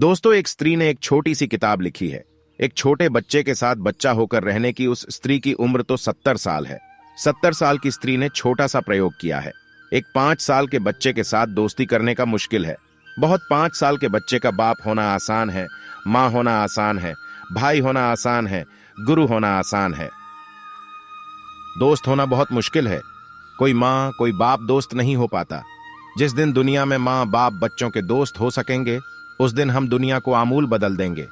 दोस्तों, एक स्त्री ने एक छोटी सी किताब लिखी है। एक छोटे बच्चे के साथ बच्चा होकर रहने की उस स्त्री की उम्र तो 70 साल है। 70 साल की स्त्री ने छोटा सा प्रयोग किया है। एक 5 साल के बच्चे के साथ दोस्ती करने का मुश्किल है बहुत। 5 साल के बच्चे का बाप होना आसान है, माँ होना आसान है, भाई होना आसान है, गुरु होना आसान है, दोस्त होना बहुत मुश्किल है। कोई माँ कोई बाप दोस्त नहीं हो पाता। जिस दिन दुनिया में माँ बाप बच्चों के दोस्त हो सकेंगे, उस दिन हम दुनिया को आमूल बदल देंगे।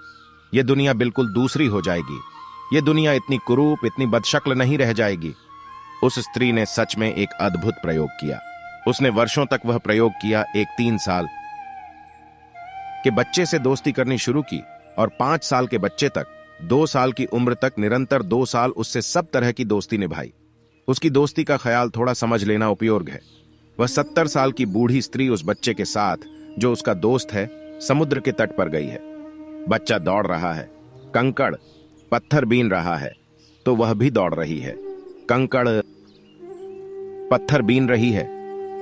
ये दुनिया बिल्कुल दूसरी हो जाएगी। ये दुनिया इतनी कुरूप, इतनी बदशक्ल नहीं रह जाएगी। उस स्त्री ने सच में एक अद्भुत प्रयोग किया। उसने वर्षों तक वह प्रयोग किया। एक 3 साल के बच्चे से दोस्ती करनी शुरू की और 5 साल के बच्चे तक, 2 साल की उम्र तक निरंतर 2 साल उससे सब तरह की दोस्ती निभाई। उसकी दोस्ती का ख्याल थोड़ा समझ लेना उपयोग है। वह 70 साल की बूढ़ी स्त्री उस बच्चे के साथ, जो उसका दोस्त है, समुद्र के तट पर गई है। बच्चा दौड़ रहा है, कंकड़ पत्थर बीन रहा है, तो वह भी दौड़ रही है। कंकड़ पत्थर बीन रही है,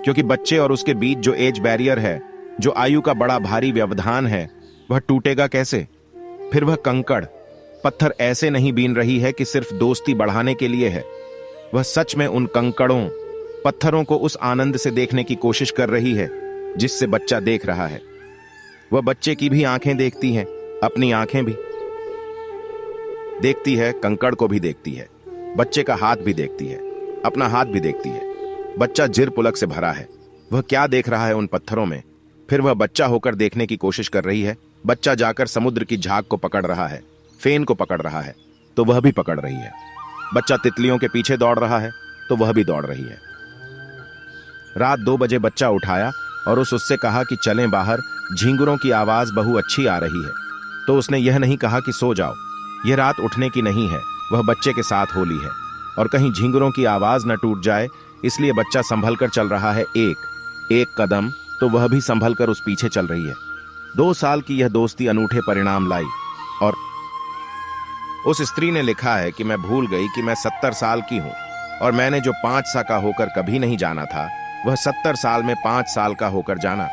क्योंकि बच्चे और उसके बीच जो एज बैरियर है, जो आयु का बड़ा भारी व्यवधान है, वह टूटेगा कैसे। फिर वह कंकड़ पत्थर ऐसे नहीं बीन रही है कि सिर्फ दोस्ती बढ़ाने के लिए है। वह सच में उन कंकड़ों पत्थरों को उस आनंद से देखने की कोशिश कर रही है जिससे बच्चा देख रहा है। वह बच्चे की भी आंखें देखती हैं, अपनी आंखें भी देखती है, कंकड़ को भी देखती है, बच्चे का हाथ भी देखती है, अपना हाथ भी देखती है। बच्चा जिर पुलक से भरा है। वह क्या देख रहा है उन पत्थरों में। फिर वह बच्चा होकर देखने की कोशिश कर रही है। बच्चा जाकर समुद्र की झाग को पकड़ रहा है, फेन को पकड़ रहा है, तो वह भी पकड़ रही है। बच्चा तितलियों के पीछे दौड़ रहा है, तो वह भी दौड़ रही है। रात 2 बजे बच्चा उठाया और उससे कहा कि चलें बाहर, झींगुरों की आवाज बहु अच्छी आ रही है। तो उसने यह नहीं कहा कि सो जाओ, यह रात उठने की नहीं है। वह बच्चे के साथ होली है और कहीं झींगुरों की आवाज न टूट जाए, इसलिए बच्चा संभल कर चल रहा है। एक कदम, तो वह भी संभल कर उस पीछे चल रही है। 2 साल की यह दोस्ती अनूठे परिणाम लाई। और उस स्त्री ने लिखा है कि मैं भूल गई कि मैं 70 साल की हूं और मैंने जो 5 साल का होकर कभी नहीं जाना था, वह 70 साल में 5 साल का होकर जाना।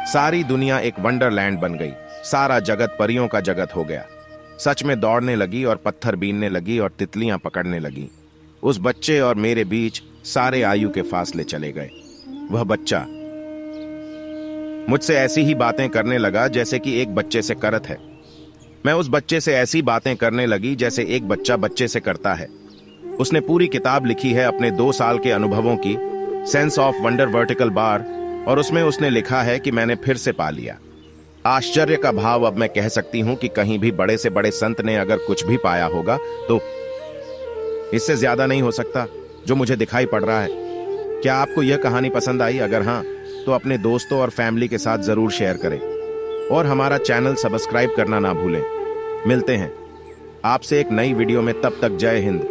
सारी दुनिया एक वंडरलैंड बन गई। सारा जगत परियों का जगत हो गया। सच में दौड़ने लगी और पत्थर बीनने लगी और तितलियां पकड़ने लगी। उस बच्चे और मेरे बीच सारे आयु के फासले चले गए। वह बच्चा मुझसे ऐसी ही बातें करने लगा जैसे कि एक बच्चे से करत है। मैं उस बच्चे से ऐसी बातें करने लगी जैसे एक बच्चा बच्चे से करता है। उसने पूरी किताब लिखी है अपने 2 साल के अनुभवों की, sense of wonder vertical bar, और उसमें उसने लिखा है कि मैंने फिर से पा लिया। आश्चर्य का भाव अब मैं कह सकती हूं कि कहीं भी बड़े से बड़े संत ने अगर कुछ भी पाया होगा तो इससे ज्यादा नहीं हो सकता जो मुझे दिखाई पड़ रहा है। क्या आपको यह कहानी पसंद आई? अगर हां, तो अपने दोस्तों और फैमिली के साथ जरूर शेयर करें और हमारा चैनल सब्सक्राइब करना ना भूलें। मिलते हैं आपसे एक नई वीडियो में, तब तक जय हिंद।